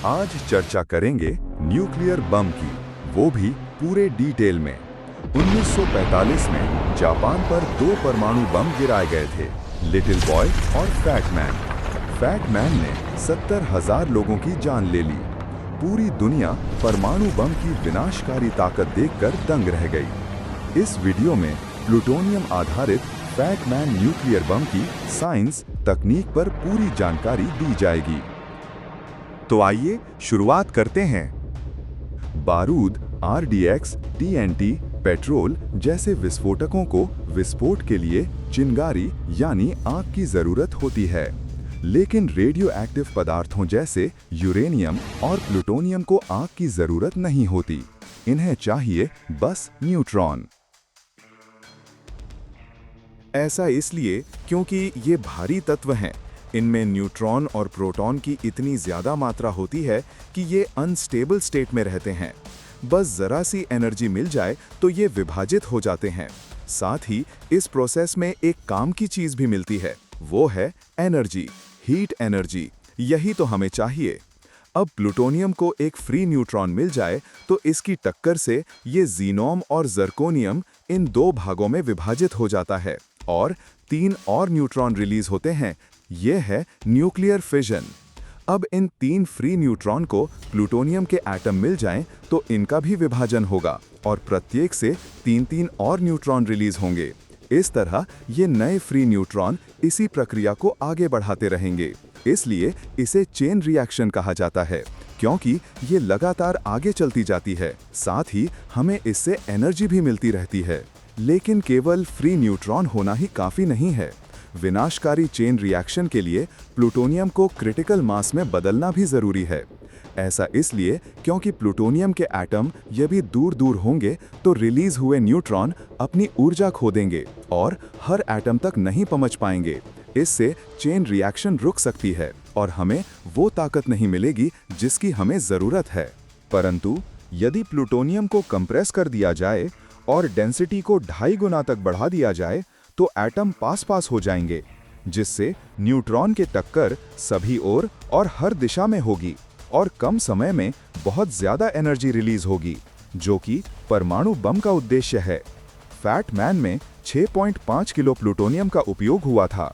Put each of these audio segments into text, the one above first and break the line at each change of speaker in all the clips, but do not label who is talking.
आज चर्चा करेंगे न्यूक्लियर बम की, वो भी पूरे डिटेल में। 1945 में जापान पर 2 परमाणु बम गिराए गए थे, लिटिल बॉय और फैट मैन। फैट मैन ने 70,000 लोगों की जान ले ली। पूरी दुनिया परमाणु बम की विनाशकारी ताकत देखकर दंग रह गई। इस वीडियो में प्लूटोनियम आधारित फैट मैन न्यूक्लियर बम की साइंस तकनीक पर पूरी जानकारी दी जाएगी। तो आइए शुरुआत करते हैं। बारूद, RDX, TNT, पेट्रोल जैसे विस्फोटकों को विस्फोट के लिए चिंगारी यानी आग की जरूरत होती है, लेकिन रेडियो एक्टिव पदार्थों जैसे यूरेनियम और प्लूटोनियम को आग की जरूरत नहीं होती। इन्हें चाहिए बस न्यूट्रॉन। ऐसा इसलिए क्योंकि ये भारी तत्व हैं। इनमें न्यूट्रॉन और प्रोटॉन की इतनी ज्यादा मात्रा होती है कि ये अनस्टेबल स्टेट में रहते हैं। बस जरा सी एनर्जी मिल जाए तो ये विभाजित हो जाते हैं। साथ ही इस प्रोसेस में एक काम की चीज भी मिलती है, वो है एनर्जी, हीट एनर्जी। यही तो हमें चाहिए। अब प्लूटोनियम को एक फ्री न्यूट्रॉन मिल जाए तो इसकी टक्कर से ये जीनोम और जर्कोनियम इन 2 भागों में विभाजित हो जाता है और 3 और न्यूट्रॉन रिलीज होते हैं। ये है न्यूक्लियर फिजन। अब इन 3 फ्री न्यूट्रॉन को प्लूटोनियम के एटम मिल जाएं तो इनका भी विभाजन होगा और प्रत्येक से 3-3 और न्यूट्रॉन रिलीज होंगे। इस तरह ये नए फ्री न्यूट्रॉन इसी प्रक्रिया को आगे बढ़ाते रहेंगे। इसलिए इसे चेन रिएक्शन कहा जाता है, क्योंकि ये लगातार आगे चलती जाती है। साथ ही हमें इससे एनर्जी भी मिलती रहती है। लेकिन केवल फ्री न्यूट्रॉन होना ही काफी नहीं है। विनाशकारी चेन रिएक्शन के लिए प्लूटोनियम को क्रिटिकल मास में बदलना भी जरूरी है। ऐसा इसलिए क्योंकि प्लूटोनियम के एटम यदि दूर दूर होंगे तो रिलीज हुए न्यूट्रॉन अपनी ऊर्जा खो देंगे और हर एटम तक नहीं पहुंच पाएंगे। इससे चेन रिएक्शन रुक सकती है और हमें वो ताकत नहीं मिलेगी जिसकी हमें जरूरत है। परंतु यदि प्लूटोनियम को कंप्रेस कर दिया जाए और डेंसिटी को 2.5 गुना तक बढ़ा दिया जाए तो एटम पास पास हो जाएंगे, जिससे न्यूट्रॉन के टक्कर सभी ओर और हर दिशा में होगी और कम समय में बहुत ज्यादा एनर्जी रिलीज होगी, जो कि परमाणु बम का उद्देश्य है। फैट मैन में 6.5 किलो प्लूटोनियम का उपयोग हुआ था।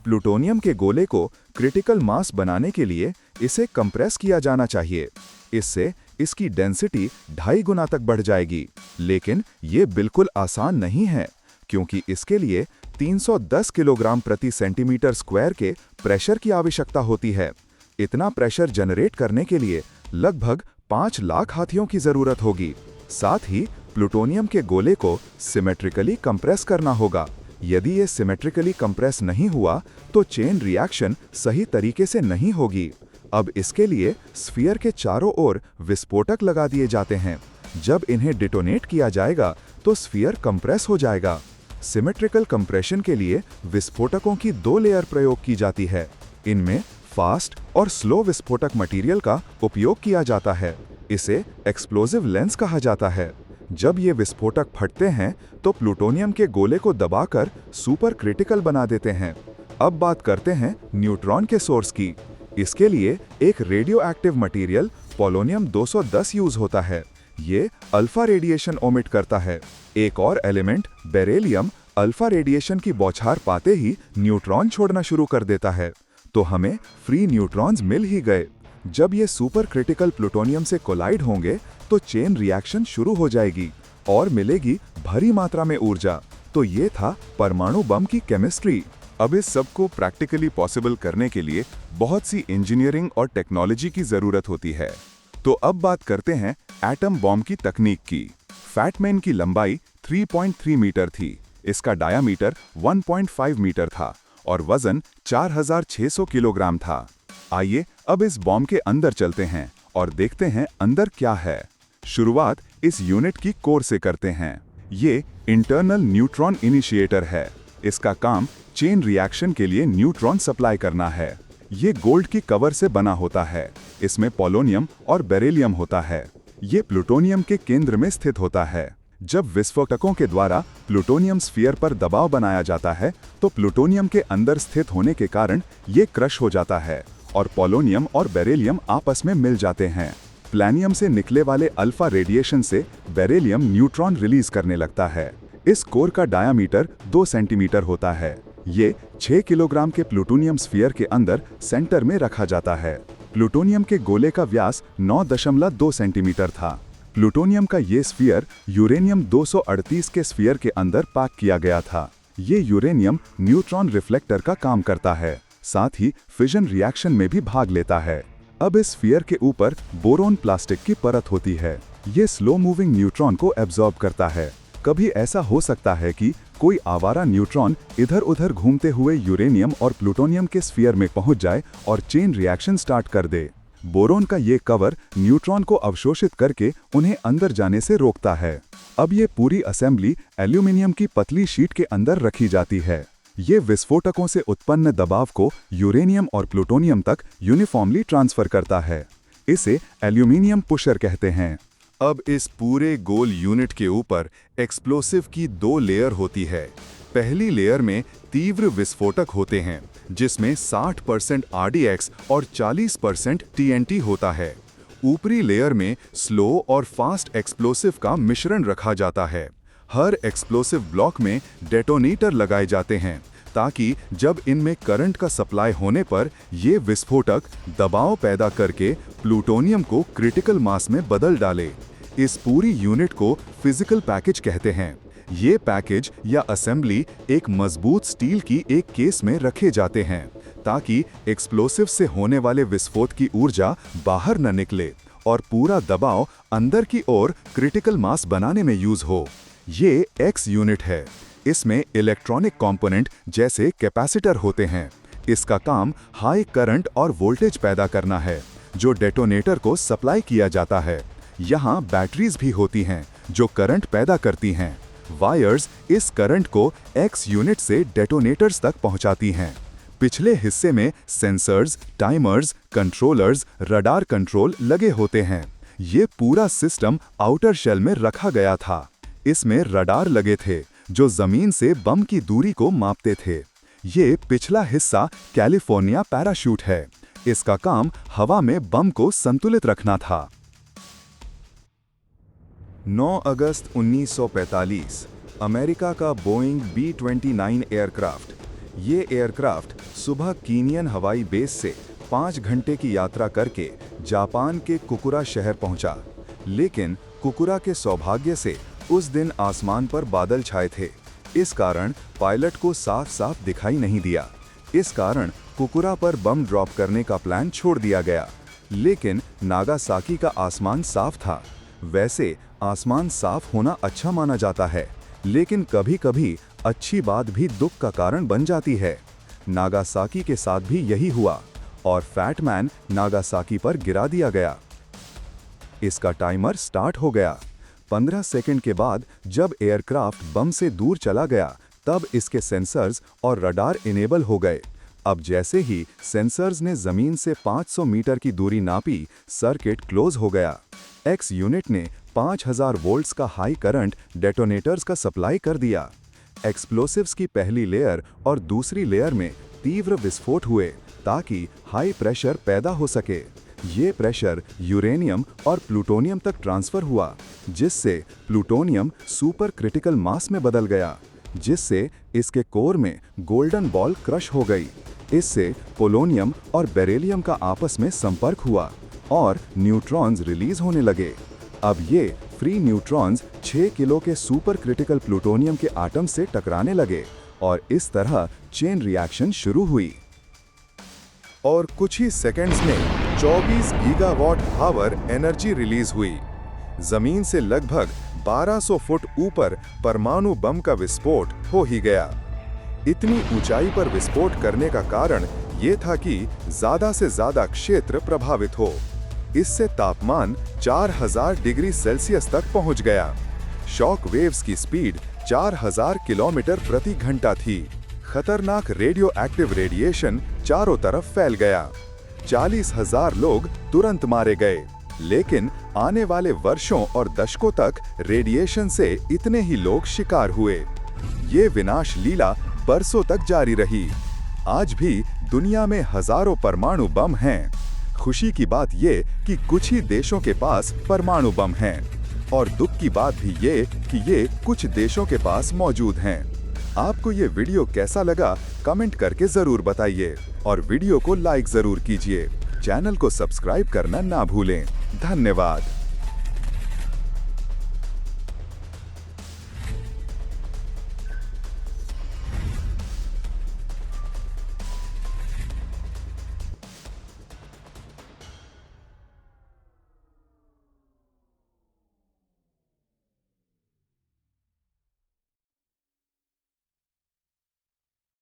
प्लूटोनियम के गोले को क्रिटिकल मास बनाने के लिए इसे कंप्रेस किया जाना चाहिए। इससे इसकी डेंसिटी 2.5 गुना तक बढ़ जाएगी। लेकिन ये बिल्कुल आसान नहीं है, क्योंकि इसके लिए 310 किलोग्राम प्रति सेंटीमीटर स्क्वायर के प्रेशर की आवश्यकता होती है। इतना प्रेशर जनरेट करने के लिए लगभग 5 लाख हाथियों की जरूरत होगी। साथ ही प्लूटोनियम के गोले को सिमेट्रिकली कंप्रेस करना होगा। यदि ये सिमेट्रिकली कंप्रेस नहीं हुआ तो चेन रिएक्शन सही तरीके से नहीं होगी। अब इसके लिए स्फीयर के चारों ओर विस्फोटक लगा दिए जाते हैं। जब इन्हें डिटोनेट किया जाएगा तो स्फीयर कंप्रेस हो जाएगा। सिमेट्रिकल कंप्रेशन के लिए विस्फोटकों की 2 लेयर प्रयोग की जाती है। इनमें फास्ट और स्लो विस्फोटक मटेरियल का उपयोग किया जाता है। इसे एक्सप्लोजिव लेंस कहा जाता है। जब ये विस्फोटक फटते हैं तो प्लूटोनियम के गोले को दबाकर सुपर क्रिटिकल बना देते हैं। अब बात करते हैं न्यूट्रॉन के सोर्स की। इसके लिए एक radio active material polonium 210 use होता है। ये अल्फा रेडिएशन ओमिट करता है। एक और एलिमेंट बेरिलियम अल्फा रेडिएशन की बौछार पाते ही न्यूट्रॉन छोड़ना शुरू कर देता है। तो हमें फ्री न्यूट्रॉन्स मिल ही गए। जब ये सुपर क्रिटिकल प्लूटोनियम से कोलाइड होंगे तो चेन रिएक्शन शुरू हो जाएगी और मिलेगी भारी मात्रा में ऊर्जा। तो ये था परमाणु बम की केमिस्ट्री। अब इस सब को प्रैक्टिकली पॉसिबल करने के लिए बहुत सी इंजीनियरिंग और टेक्नोलॉजी की जरूरत होती है। तो अब बात करते हैं एटम बॉम्ब की तकनीक की। फैट मैन की लंबाई 3.3 मीटर थी। इसका डायामीटर 1.5 मीटर था और वजन 4600 किलोग्राम था। आइए अब इस बॉम्ब के अंदर चलते हैं और देखते हैं अंदर क्या है। शुरुआत इस यूनिट की कोर से करते हैं। ये इंटरनल न्यूट्रॉन इनिशिएटर है। इसका काम चेन रिएक्शन के लिए न्यूट्रॉन सप्लाई करना है। ये गोल्ड की कवर से बना होता है। इसमें पोलोनियम और बेरिलियम होता है। ये प्लूटोनियम के केंद्र में स्थित होता है। जब विस्फोटकों के द्वारा प्लूटोनियम स्फीयर पर दबाव बनाया जाता है तो प्लूटोनियम के अंदर स्थित होने के कारण ये क्रश हो जाता है
और पोलोनियम और बेरिलियम आपस में मिल जाते हैं। प्लैनियम से निकले वाले अल्फा रेडिएशन से बेरिलियम न्यूट्रॉन रिलीज करने लगता है। इस कोर का डायामीटर 2 सेंटीमीटर होता है। ये 6 किलोग्राम के प्लूटोनियम स्फीयर के अंदर सेंटर में रखा जाता है। प्लूटोनियम के गोले का व्यास 9.2 सेंटीमीटर था। प्लूटोनियम का ये स्फीयर यूरेनियम 238 के स्फीयर के अंदर पैक किया गया था। ये यूरेनियम न्यूट्रॉन रिफ्लेक्टर का काम करता है, साथ ही फिजन रिएक्शन में भी भाग लेता है। अब इस स्फीयर के ऊपर बोरोन प्लास्टिक की परत होती है। ये स्लो मूविंग न्यूट्रॉन को एब्जॉर्ब करता है। कभी ऐसा हो सकता है कि कोई आवारा न्यूट्रॉन इधर उधर घूमते हुए यूरेनियम और प्लूटोनियम के स्फीयर में पहुंच जाए और चेन रिएक्शन स्टार्ट कर दे। बोरोन का ये कवर न्यूट्रॉन को अवशोषित करके उन्हें अंदर जाने से रोकता है। अब ये पूरी असेंबली एल्यूमिनियम की पतली शीट के अंदर रखी जाती है। ये विस्फोटकों से उत्पन्न दबाव को यूरेनियम और प्लूटोनियम तक यूनिफॉर्मली ट्रांसफर करता है। इसे एल्यूमिनियम पुशर कहते हैं।
अब इस पूरे गोल यूनिट के ऊपर एक्सप्लोसिव की 2 लेयर होती है। पहली लेयर में तीव्र विस्फोटक होते हैं, जिसमें 60% RDX और 40% TNT होता है। ऊपरी लेयर में स्लो और फास्ट एक्सप्लोसिव का मिश्रण रखा जाता है। हर एक्सप्लोसिव ब्लॉक में डेटोनेटर लगाए जाते हैं, ताकि जब इनमें करंट का सप्लाई होने पर ये विस्फोटक दबाव पैदा करके प्लूटोनियम को क्रिटिकल मास में बदल डाले। इस पूरी यूनिट को फिजिकल पैकेज कहते हैं। ये पैकेज या असेंबली एक मजबूत स्टील की एक केस में रखे जाते हैं, ताकि एक्सप्लोसिव से होने वाले विस्फोट की ऊर्जा बाहर न निकले और पूरा दबाव अंदर की ओर क्रिटिकल मास बनाने में यूज हो। ये एक्स यूनिट है। इसमें इलेक्ट्रॉनिक कंपोनेंट जैसे कैपेसिटर होते हैं। इसका काम हाई करंट और वोल्टेज पैदा करना है, जो डेटोनेटर को सप्लाई किया जाता है। यहाँ बैटरीज भी होती हैं, जो करंट पैदा करती हैं। वायर्स इस करंट को एक्स यूनिट से डेटोनेटर्स तक पहुँचाती हैं। पिछले हिस्से में sensors, timers, controllers, radar control लगे होते हैं। ये पूरा सिस्टम आउटर शेल में रखा गया था। इसमें रडार लगे थे, जो जमीन से बम की दूरी को मापते थे। ये पिछला हिस्सा कैलिफोर्निया पैराशूट है। इसका काम हवा में बम को संतुलित रखना था। 9 अगस्त 1945 अमेरिका का बोइंग B-29 एयरक्राफ्ट। ये एयरक्राफ्ट सुबह कीनियन हवाई बेस से 5 घंटे की यात्रा करके जापान के कुकुरा शहर पहुंचा। लेकिन कुकुरा के सौभाग्य से उस दिन आसमान पर बादल छाए थे। इस कारण पायलट को साफ साफ दिखाई नहीं दिया। इस कारण कुकुरा पर बम ड्रॉप करने का प्लान छोड़ दिया गया। लेकिन नागासाकी का आसमान साफ था। वैसे आसमान साफ होना अच्छा माना जाता है, लेकिन कभी-कभी अच्छी बात भी दुख का कारण बन जाती है। नागासाकी के साथ भी यही हुआ और फैटमैन नागासाकी पर गिरा दिया गया। इसका टाइमर स्टार्ट हो गया। 15 सेकंड के बाद जब एयरक्राफ्ट बम से दूर चला गया, तब इसके सेंसर्स और रडार इनेबल हो गए। अब जैसे ही सेंसर्स ने जमीन से 500 मीटर की दूरी नापी, सर्किट क्लोज हो गया। एक्स यूनिट ने 5000 वोल्ट्स का हाई करंट डेटोनेटर्स का सप्लाई कर दिया। एक्सप्लोसिव्स की पहली लेयर और दूसरी लेयर में तीव्र विस्फोट हुए, ताकि हाई प्रेशर पैदा हो सके। ये प्रेशर यूरेनियम और प्लूटोनियम तक ट्रांसफर हुआ, जिससे प्लूटोनियम सुपर क्रिटिकल मास में बदल गया, जिससे इसके कोर में गोल्डन बॉल क्रश हो गई। इससे पोलोनियम और बेरिलियम का आपस में संपर्क हुआ और न्यूट्रॉन्स रिलीज होने लगे। अब ये फ्री न्यूट्रॉन्स 6 किलो के सुपर क्रिटिकल प्लूटोनियम के आटम से टकराने लगे और इस तरह चेन रिएक्शन शुरू हुई। और कुछ ही सेकंड्स में 24 गीगावाट पावर एनर्जी रिलीज हुई। जमीन से लगभग 1200 फुट ऊपर परमाणु बम का विस्फोट हो ही गया। इतनी ऊंचाई पर विस्फोट करने का कारण ये था कि ज्यादा से ज्यादा क्षेत्र प्रभावित हो। इससे तापमान 4000 डिग्री सेल्सियस तक पहुंच गया। शॉक वेव्स की स्पीड 4000 किलोमीटर प्रति घंटा थी। खतरनाक रेडियो एक्टिव रेडिएशन चारों तरफ फैल गया। 40,000 लोग तुरंत मारे गए, लेकिन आने वाले वर्षों और दशकों तक रेडिएशन से इतने ही लोग शिकार हुए। ये विनाश लीला बरसों तक जारी रही। आज भी
दुनिया में हजारों परमाणु बम हैं। खुशी की बात ये कि कुछ ही देशों के पास परमाणु बम हैं और दुख की बात भी ये कि ये कुछ देशों के पास मौजूद हैं। आपको ये वीडियो कैसा लगा कमेंट करके जरूर बताइए और वीडियो को लाइक जरूर कीजिए। चैनल को सब्सक्राइब करना ना भूलें। धन्यवाद।